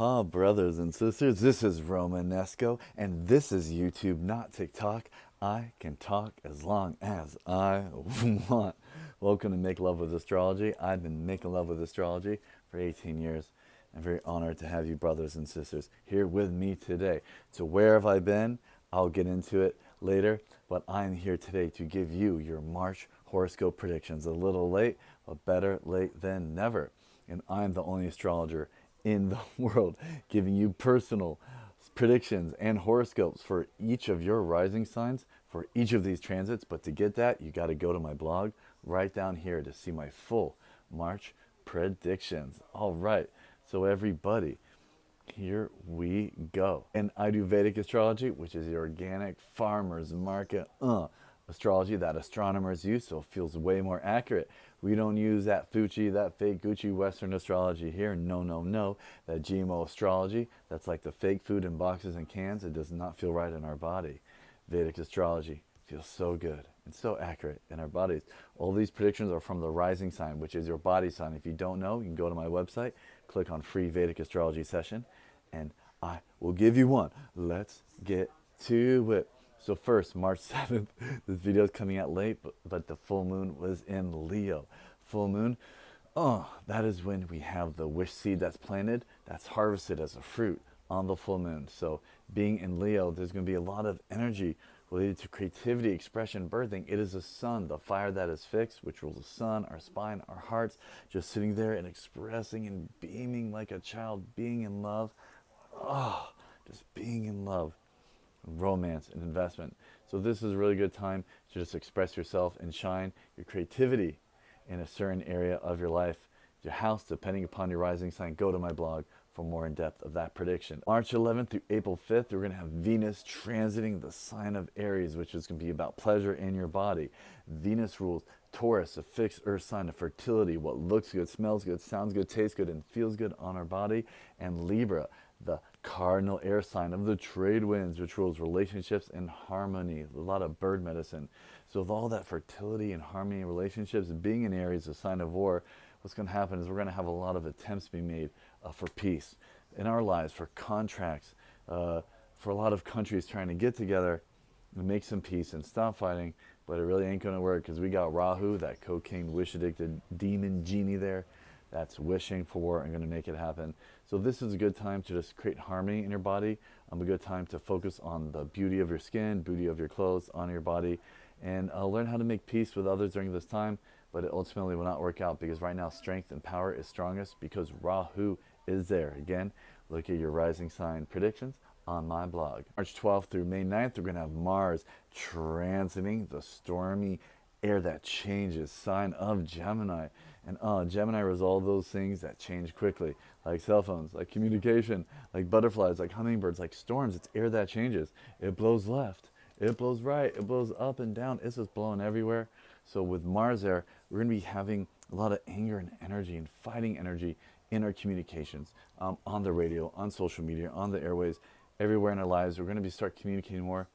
Aloha, brothers and sisters. This is Romanesco, and this is YouTube, not TikTok. I can talk as long as I want. Welcome to Make Love with Astrology. I've been making love with astrology for 18 years. I'm very honored to have you, brothers and sisters, here with me today. So, where have I been? I'll get into it later, but I'm here today to give you your March horoscope predictions. A little late, but better late than never. And I'm the only astrologer in the world giving you personal predictions and horoscopes for each of your rising signs for each of these transits. But to get that, you got to go to my blog right down here to see my full March predictions. All right, so everybody, here we go. And I do Vedic astrology, which is the organic farmer's market astrology that astronomers use, so it feels way more accurate. We don't use that Fuji, that fake Gucci Western astrology here. No, no, no. That GMO astrology, that's like the fake food in boxes and cans. It does not feel right in our body. Vedic astrology feels so good and so accurate in our bodies. All these predictions are from the rising sign, which is your body sign. If you don't know, you can go to my website, click on free Vedic astrology session, and I will give you one. Let's get to it. So first, March 7th, this video is coming out late, but the full moon was in Leo. Full moon, that is when we have the wish seed that's planted, that's harvested as a fruit on the full moon. So being in Leo, there's going to be a lot of energy related to creativity, expression, birthing. It is the sun, the fire that is fixed, which rules the sun, our spine, our hearts, just sitting there and expressing and beaming like a child, being in love. Just being in love. Romance and investment. So this is a really good time to just express yourself and shine your creativity in a certain area of your life, your house, depending upon your rising sign. Go to my blog for more in depth of that prediction. March 11th through April 5th, we're going to have Venus transiting the sign of Aries, which is going to be about pleasure in your body. Venus rules Taurus, a fixed earth sign of fertility, what looks good, smells good, sounds good, tastes good, and feels good on our body. And Libra, the cardinal air sign of the trade winds, which rules relationships and harmony, a lot of bird medicine. So with all that fertility and harmony in relationships, being in Aries, a sign of war, what's going to happen is we're going to have a lot of attempts being made for peace in our lives, for contracts, for a lot of countries trying to get together and make some peace and stop fighting, but it really ain't going to work because we got Rahu, that cocaine wish-addicted demon genie there, that's wishing for war and going to make it happen. So this is a good time to just create harmony in your body. A good time to focus on the beauty of your skin, beauty of your clothes, on your body, and learn how to make peace with others during this time. But it ultimately will not work out because right now strength and power is strongest because Rahu is there. Again, look at your rising sign predictions on my blog. March 12th through May 9th, we're going to have Mars transiting the stormy air that changes, sign of Gemini. And Gemini resolve those things that change quickly, like cell phones, like communication, like butterflies, like hummingbirds, like storms. It's air that changes. It blows left, it blows right, it blows up and down. It's just blowing everywhere. So with Mars there, we're going to be having a lot of anger and energy and fighting energy in our communications, on the radio, on social media, on the airways, everywhere in our lives. We're going to be start communicating more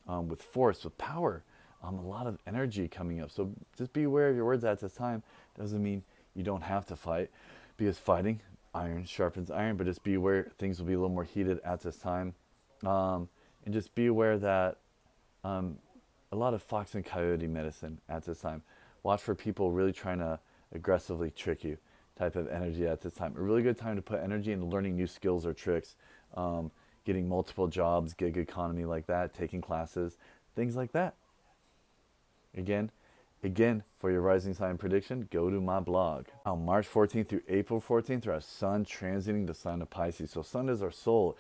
with force, with power. A lot of energy coming up. So just be aware of your words at this time. Doesn't mean you don't have to fight, because fighting, iron sharpens iron, but just be aware things will be a little more heated at this time. And just be aware that a lot of fox and coyote medicine at this time. Watch for people really trying to aggressively trick you type of energy at this time. A really good time to put energy into learning new skills or tricks, getting multiple jobs, gig economy like that, taking classes, things like that. Again, for your rising sign prediction, go to my blog. On March 14th through April 14th, we have Sun transiting the sign of Pisces. So Sun is our soul.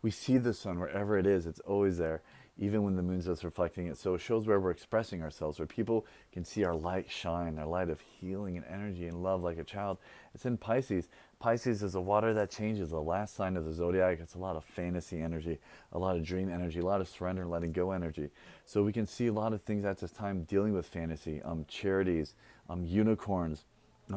We see the sun wherever it is. It's always there, even when the moon's just reflecting it. So it shows where we're expressing ourselves, where people can see our light shine, our light of healing and energy and love like a child. It's in Pisces. Pisces is the water that changes, the last sign of the zodiac. It's a lot of fantasy energy, a lot of dream energy, a lot of surrender and letting go energy. So we can see a lot of things at this time dealing with fantasy, charities, unicorns,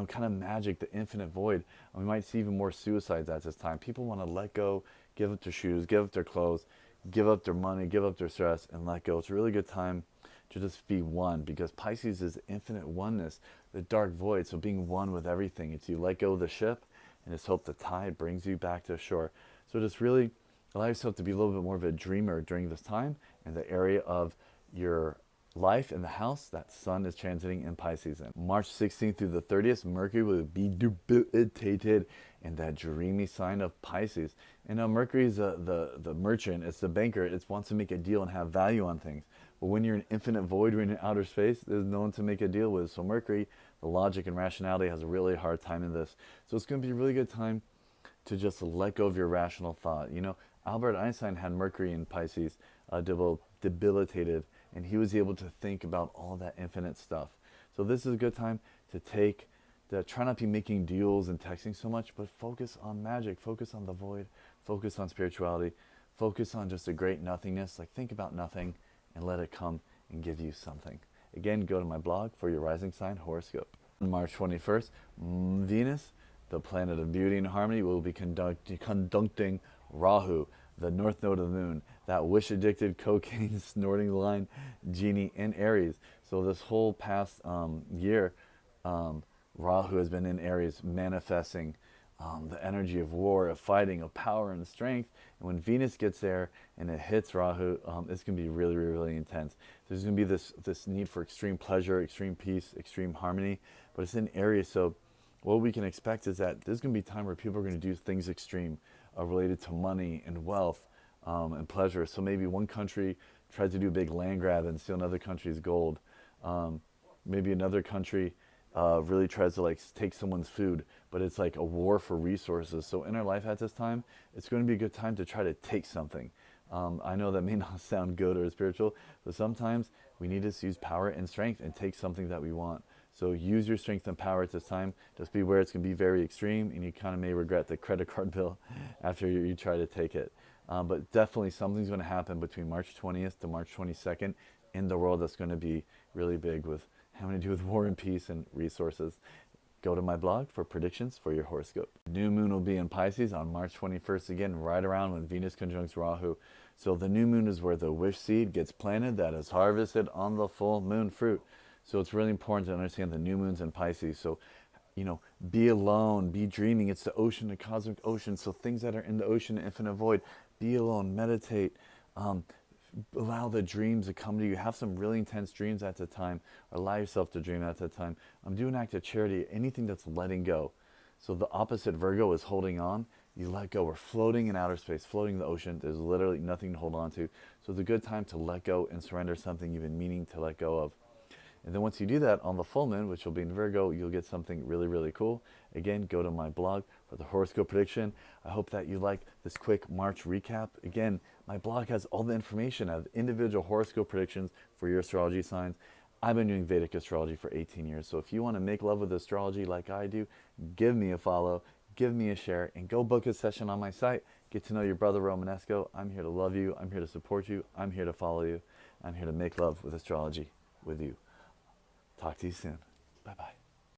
kind of magic, the infinite void. We might see even more suicides at this time. People want to let go, give up their shoes, give up their clothes, give up their money, give up their stress, and let go. It's a really good time to just be one, because Pisces is infinite oneness, the dark void. So being one with everything. It's you let go of the ship and just hope the tide brings you back to shore. So just really allow yourself to be a little bit more of a dreamer during this time in the area of your life in the house that Sun is transiting in Pisces. In March 16th through the 30th, Mercury will be debilitated in that dreamy sign of Pisces. And now Mercury is the merchant, it's the banker, it wants to make a deal and have value on things. But when you're in infinite void, when you're in outer space, there's no one to make a deal with. So Mercury, the logic and rationality, has a really hard time in this. So it's going to be a really good time to just let go of your rational thought. You know, Albert Einstein had Mercury in Pisces debilitated, and he was able to think about all that infinite stuff. So this is a good time to try not to be making deals and texting so much, but focus on magic, focus on the void, focus on spirituality, focus on just a great nothingness. Like, think about nothing and let it come and give you something. Again, go to my blog for your rising sign horoscope. On March 21st, Venus, the planet of beauty and harmony, will be conjuncting Rahu, the north node of the moon, that wish-addicted, cocaine-snorting line genie in Aries. So this whole past year, Rahu has been in Aries, manifesting the energy of war, of fighting, of power and strength. And when Venus gets there and it hits Rahu, it's going to be really, really, really intense. There's going to be this need for extreme pleasure, extreme peace, extreme harmony, but it's in Aries. So what we can expect is that there's going to be a time where people are going to do things extreme related to money and wealth and pleasure. So maybe one country tries to do a big land grab and steal another country's gold. Maybe another country really tries to like take someone's food, but it's like a war for resources. So in our life at this time, it's going to be a good time to try to take something. I know that may not sound good or spiritual, but sometimes we need to use power and strength and take something that we want. So use your strength and power at this time. Just be aware it's going to be very extreme, and you kind of may regret the credit card bill after you try to take it. But definitely something's going to happen between March 20th to March 22nd in the world that's going to be really big, with having to do with war and peace and resources. Go to my blog for predictions for your horoscope. New moon will be in Pisces on March 21st, again, right around when Venus conjuncts Rahu. So the new moon is where the wish seed gets planted that is harvested on the full moon fruit. So it's really important to understand the new moons in Pisces. So, you know, be alone, be dreaming. It's the ocean, the cosmic ocean. So things that are in the ocean, infinite void, be alone, meditate, allow the dreams to come to you. Have some really intense dreams at the time, or allow yourself to dream at the time. Do an act of charity, anything that's letting go. So the opposite Virgo is holding on. You let go. We're floating in outer space, floating in the ocean. There's literally nothing to hold on to. So it's a good time to let go and surrender something you've been meaning to let go of. And then once you do that on the full moon, which will be in Virgo, you'll get something really, really cool. Again, go to my blog for the horoscope prediction. I hope that you like this quick March recap. Again, my blog has all the information. I have individual horoscope predictions for your astrology signs. I've been doing Vedic astrology for 18 years. So if you want to make love with astrology like I do, give me a follow, give me a share, and go book a session on my site. Get to know your brother Romanesco. I'm here to love you. I'm here to support you. I'm here to follow you. I'm here to make love with astrology with you. Talk to you soon. Bye-bye.